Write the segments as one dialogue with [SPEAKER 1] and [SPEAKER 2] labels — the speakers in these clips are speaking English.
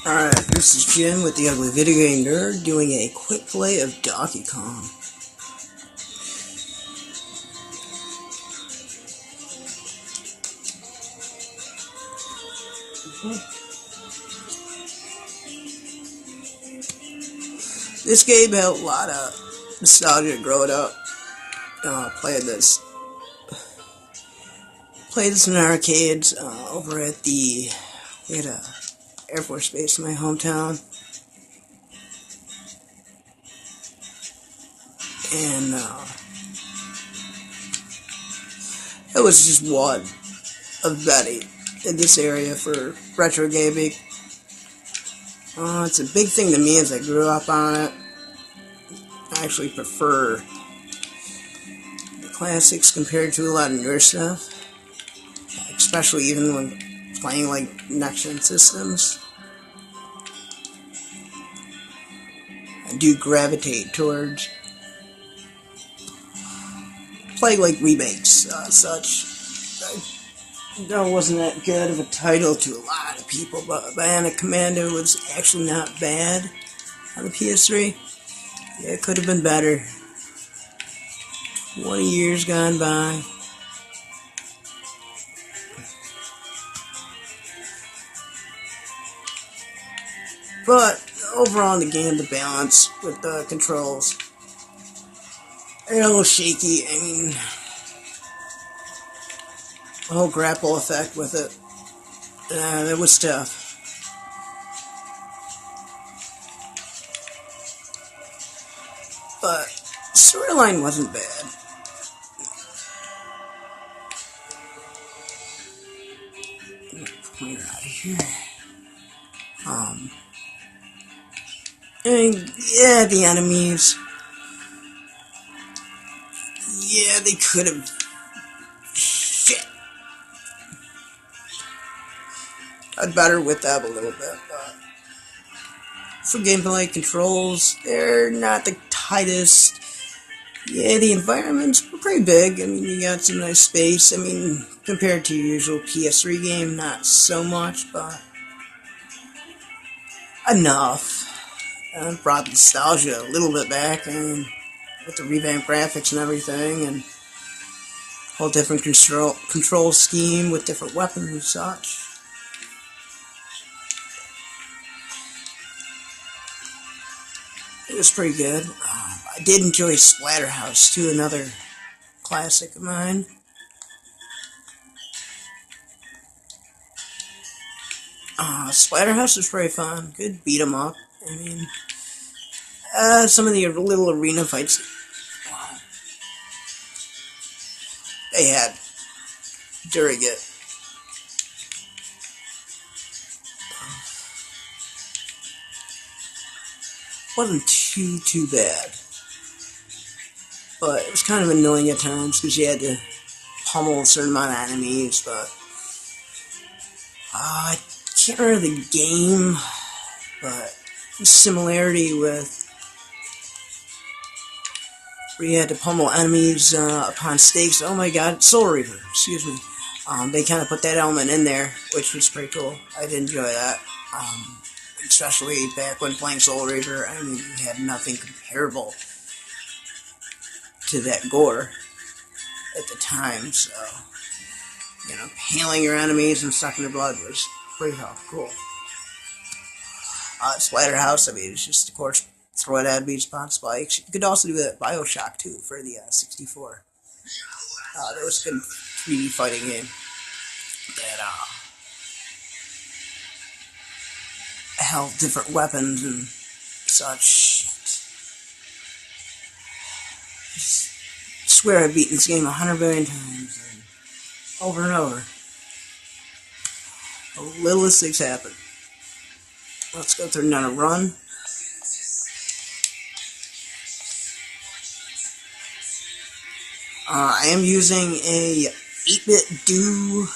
[SPEAKER 1] Alright, this is Jim with the Ugly Video Game Nerd doing a quick play of Donkey Kong. This game had a lot of nostalgia growing up. Played this in arcades over at we had a Air Force base in my hometown. And it was just one of many in this area for retro gaming. It's a big thing to me as I grew up on it. I actually prefer the classics compared to a lot of newer stuff, especially even when playing like next-gen systems. I do gravitate towards playing like remakes, such. That wasn't that good of a title to a lot of people, but Bionic Commando was actually not bad on the PS3. Yeah, it could have been better. 20 years gone by. But overall in the game, the balance with the controls are a little shaky. I mean, the whole grapple effect with it, it was tough. But the storyline wasn't bad. Pointer out of here. And yeah, the enemies. Yeah, they could have. Shit. I'd better with them a little bit, but for gameplay controls, they're not the tightest. Yeah, the environments were pretty big. I mean, you got some nice space. I mean, compared to your usual PS3 game, not so much, but enough. Brought nostalgia a little bit back, and with the revamped graphics and everything, and whole different control scheme with different weapons and such. It was pretty good. I did enjoy Splatterhouse too, another classic of mine. Splatterhouse was pretty fun. Good beat 'em up. I mean, some of the little arena fights they had during it. Wasn't too bad, but it was kind of annoying at times because you had to pummel a certain amount of enemies. But I can't remember the game, but the similarity with where you had to pummel enemies upon stakes. Oh my god, Soul Reaver, excuse me. They kind of put that element in there, which was pretty cool. I did enjoy that. Especially back when playing Soul Reaver, I mean, you had nothing comparable to that gore at the time, so, you know, paling your enemies and sucking their blood was pretty cool. Splatterhouse, I mean, it's just, of course, throw it at enemies, spawn spikes. You could also do that at Bioshock, too, for the 64. That was a good 3D fighting game that, held different weapons and such. I swear I've beaten this game 100 million times, and over and over. The littlest things happen. Let's go through another run. I am using a 8-bit do.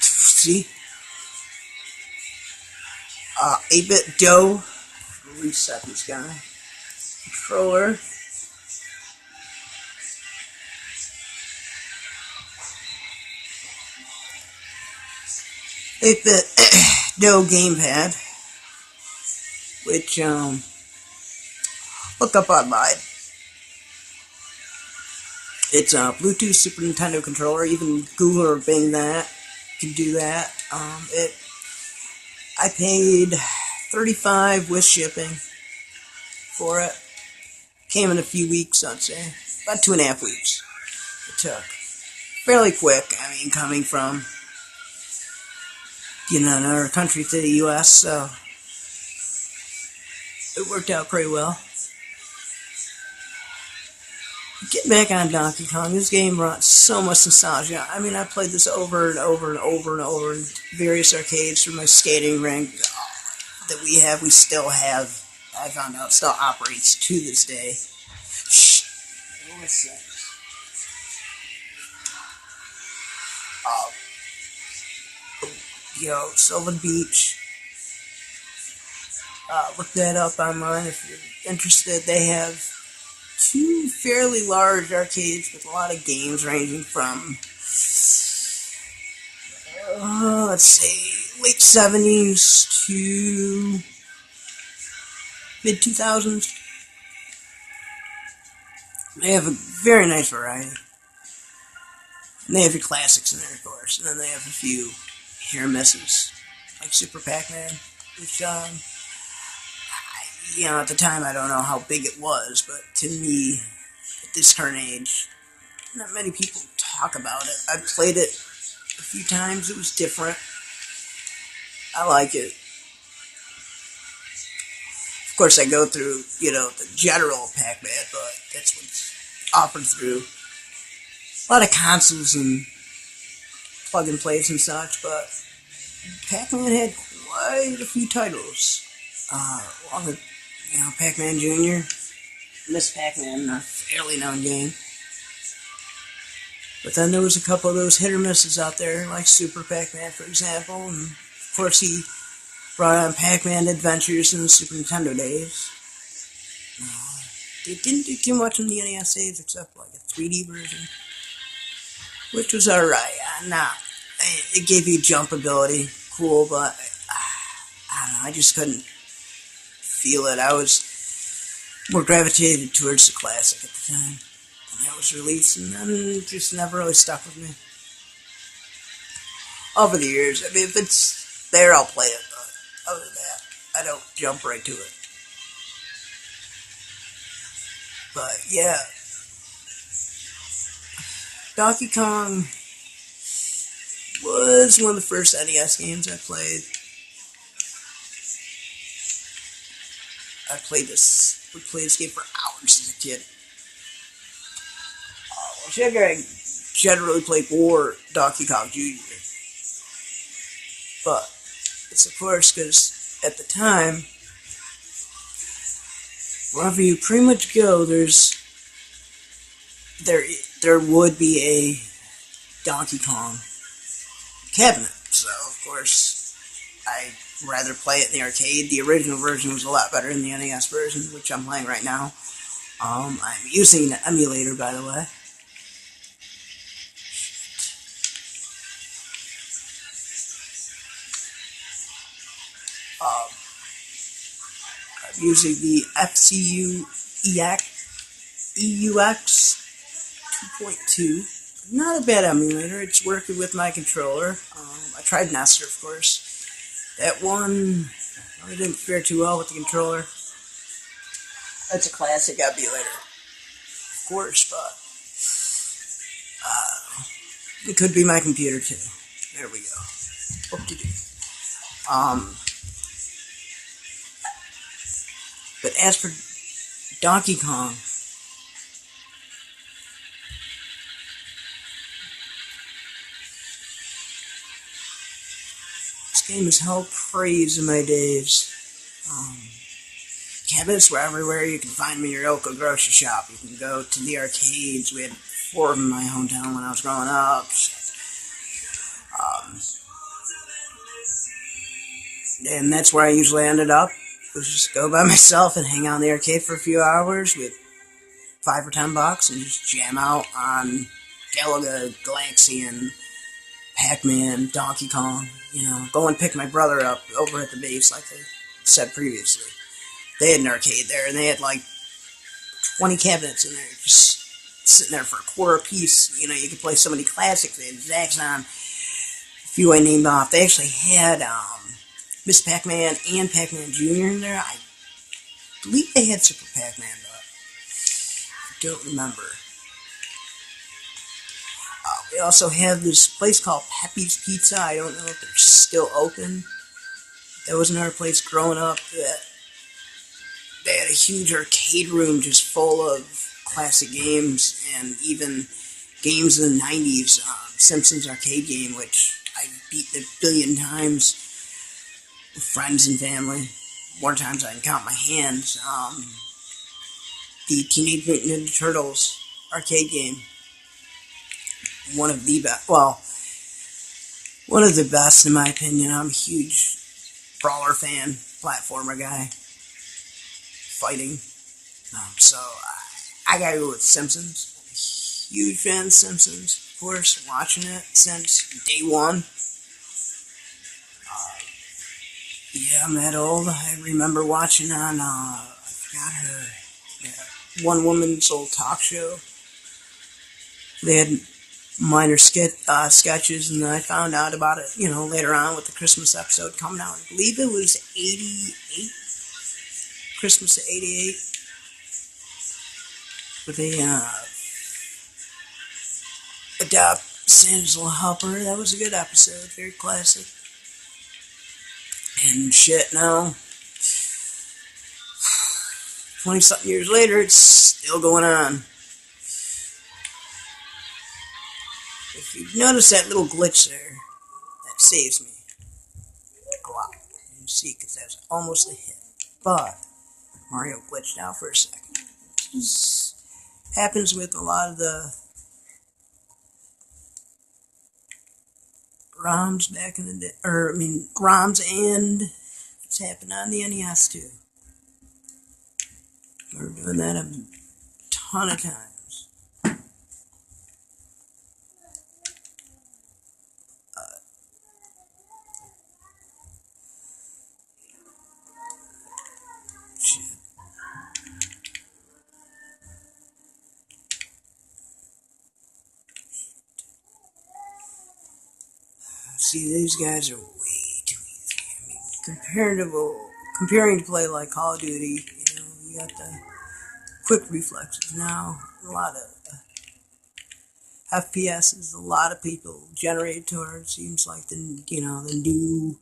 [SPEAKER 1] See? 8-bit dough. Reset this guy. Controller. like the No gamepad, which look up online. It's a Bluetooth Super Nintendo controller. Even Google or Bing that can do that. I paid $35 with shipping for it. Came in a few weeks, I'd say. About 2.5 weeks it took. Fairly quick, I mean, coming from, another country to the US, so it worked out pretty well. Getting back on Donkey Kong, this game brought so much nostalgia. I mean, I played this over and over and over and over in various arcades through my skating rink that we still have. I found out still operates to this day. Shh. What's that? Sylvan Beach. Look that up online if you're interested. They have two fairly large arcades with a lot of games ranging from, let's say, late 70s to mid 2000s. They have a very nice variety. And they have your classics in there, of course. And then they have a few hit or misses, like Super Pac-Man, which, at the time I don't know how big it was, but to me, at this current age, not many people talk about it. I played it a few times. It was different. I like it. Of course, I go through, the general Pac-Man, but that's what's offered through a lot of consoles and plug-and-plays and such, but Pac-Man had quite a few titles, along with, Pac-Man Jr., Miss Pac-Man, a fairly known game. But then there was a couple of those hit or misses out there, like Super Pac-Man, for example, and of course he brought on Pac-Man Adventures in the Super Nintendo days. They didn't do too much in the NES days, except like a 3D version, which was alright. It gave you jump ability, cool, but I don't know, I just couldn't feel it. I was more gravitated towards the classic at the time. And that was released, and then it just never really stuck with me. Over the years, I mean, if it's there, I'll play it, but other than that, I don't jump right to it. But yeah, Donkey Kong was one of the first NES games I played. We played this game for hours as a kid. I generally played more Donkey Kong Jr. But it's of course because at the time, wherever you pretty much go, there would be a Donkey Kong cabinet. So of course, I'd rather play it in the arcade. The original version was a lot better than the NES version, which I'm playing right now. I'm using an emulator, by the way. I'm using the FCU EUX 2.2. Not a bad emulator. It's working with my controller. I tried Nestor, of course. That one really didn't fare too well with the controller. That's a classic emulator, of course, but it could be my computer too. There we go. What to do? But as for Donkey Kong, this game has held praise in my days. Cabinets were everywhere. You can find them in your local grocery shop. You can go to the arcades. We had 4 of them in my hometown when I was growing up. And that's where I usually ended up. Was just go by myself and hang out in the arcade for a few hours with $5 or $10 and just jam out on Galaga, Galaxy, and Pac-Man, Donkey Kong, go and pick my brother up over at the base, like I said previously. They had an arcade there, and they had like 20 cabinets in there, just sitting there for a quarter apiece. You could play so many classics. They had Zaxxon, a few I named off. They actually had Miss Pac-Man and Pac-Man Jr. in there. I believe they had Super Pac-Man, but I don't remember. We also have this place called Pepe's Pizza. I don't know if they're still open. That was another place growing up that they had a huge arcade room just full of classic games, and even games in the 90s. Simpsons arcade game, which I beat a billion times with friends and family. More times I can count my hands. The Teenage Mutant Ninja Turtles arcade game. One of the best. Well, one of the best in my opinion. I'm a huge brawler fan, platformer guy, fighting. So I gotta go with Simpsons. I'm a huge fan of Simpsons, of course. Watching it since day one. Yeah, I'm that old. I remember watching on I forgot her one woman's old talk show. They had minor sketches, and then I found out about it, later on with the Christmas episode coming out. I believe it was 88, Christmas of 88, where they adopt Santa's Little Helper. That was a good episode, very classic. And shit, now, 20-something years later, it's still going on. If you notice that little glitch there, that saves me a lot. You see, because that was almost a hit. But Mario glitched out for a second. This happens with a lot of the ROMs back in the day. ROMs, and it's happened on the NES too. We're doing that a ton of times. See, these guys are way too easy. Comparing to play like Call of Duty, you got the quick reflexes now. A lot of FPS is a lot of people generate towards. Seems like the new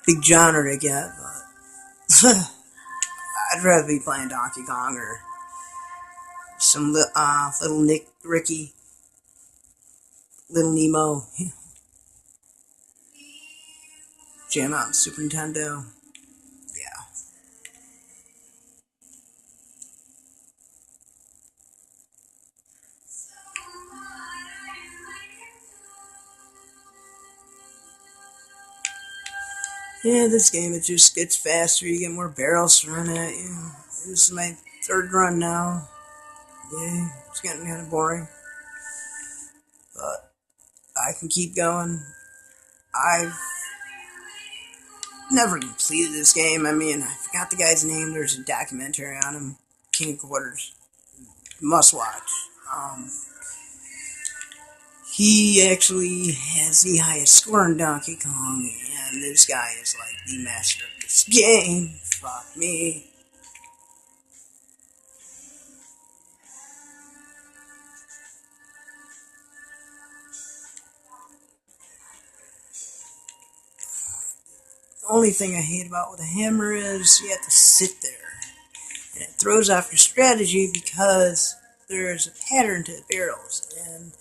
[SPEAKER 1] big genre to get, but I'd rather be playing Donkey Kong or some little Ricky, Little Nemo. Jam out on Super Nintendo. Yeah. Yeah, this game, it just gets faster. You get more barrels thrown at you. This is my third run now. Yeah, it's getting kind of boring. But I can keep going. I've never completed this game. I forgot the guy's name. There's a documentary on him. King of Quarters. Must watch. He actually has the highest score in Donkey Kong, and this guy is like the master of this game. Fuck me. The only thing I hate about with a hammer is you have to sit there, and it throws off your strategy because there's a pattern to the barrels, and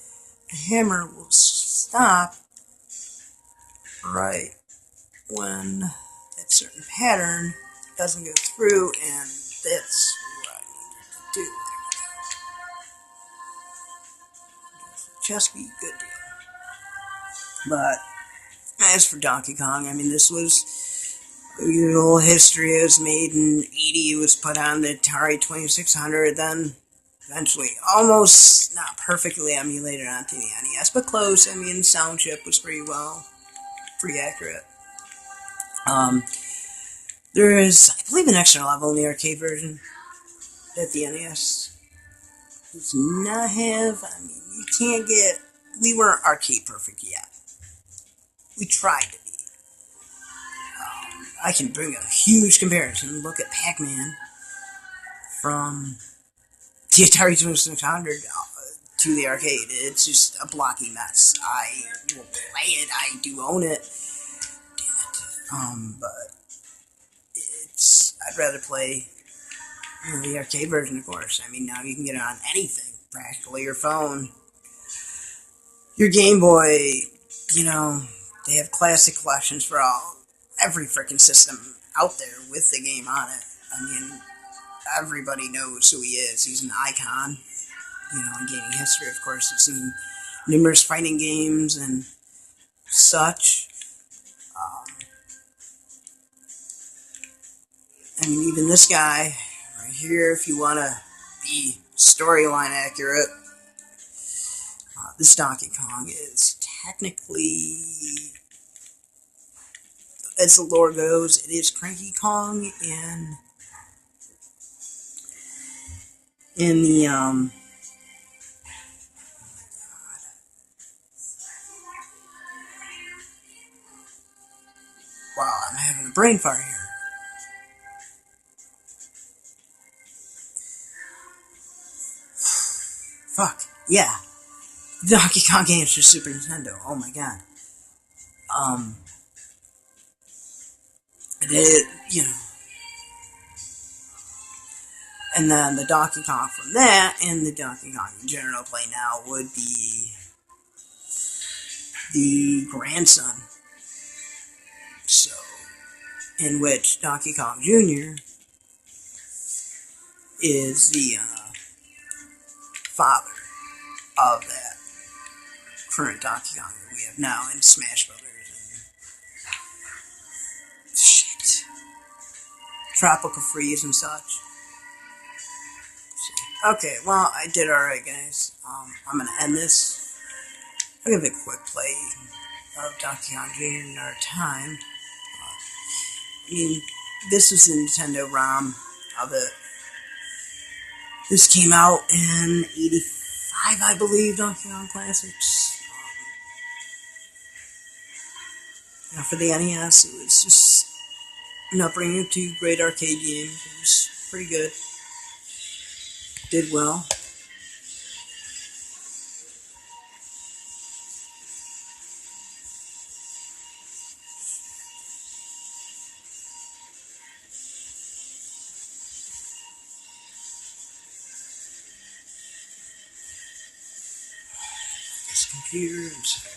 [SPEAKER 1] the hammer will stop right when that certain pattern doesn't go through, and that's what I needed to do. Just be a good deal. But as for Donkey Kong, this was a little history. It was made in 80. It was put on the Atari 2600 then. eventually. Almost not perfectly emulated onto the NES, but close. I mean, the sound chip was pretty accurate. Um, there is, I believe, an extra level in the arcade version that the NES does not have. I mean, you can't get. We weren't arcade perfect yet. We tried to be. I can bring a huge comparison. Look at Pac-Man from the Atari 2600 to the arcade. It's just a blocky mess. I will play it. I do own it. But I'd rather play the arcade version, of course. I mean, now you can get it on anything, practically your phone, your Game Boy. You know, they have classic collections for every freaking system out there with the game on it. I mean, everybody knows who he is. He's an icon, in gaming history, of course. I've seen numerous fighting games and such. I mean, even this guy right here, if you want to be storyline accurate, this Donkey Kong is technically, as the lore goes, it is Cranky Kong in the, wow, I'm having a brain fart here. Fuck, yeah. Donkey Kong games for Super Nintendo, oh my god. And then the Donkey Kong from that, and the Donkey Kong in general play now would be the grandson. So, in which Donkey Kong Jr. is the father of that current Donkey Kong that we have now in Smash Brothers and shit, Tropical Freeze and such. Okay, well, I did alright, guys. I'm gonna end this. I'll give it a quick play of Donkey Kong Jr. in our time. I mean, this is the Nintendo ROM of it. This came out in '85, I believe, Donkey Kong Classics. For the NES, it was just an upbringing of two great arcade games. It was pretty good. Did well. This computer, I'm sorry.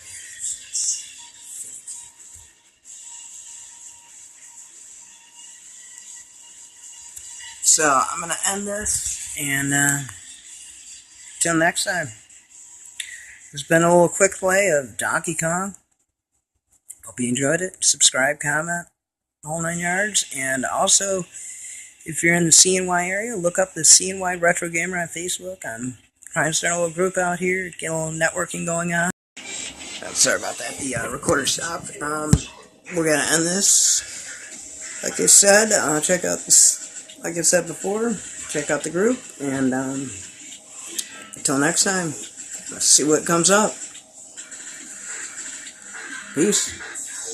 [SPEAKER 1] So, I'm going to end this, and till next time. It's been a little quick play of Donkey Kong. Hope you enjoyed it. Subscribe, comment, whole 9 yards, and also, if you're in the CNY area, look up the CNY Retro Gamer on Facebook. I'm trying to start a little group out here, get a little networking going on. Sorry about that, the recorder stopped. We're going to end this. Like I said, check out this. Like I said before, check out the group, and until next time, let's see what comes up. Peace.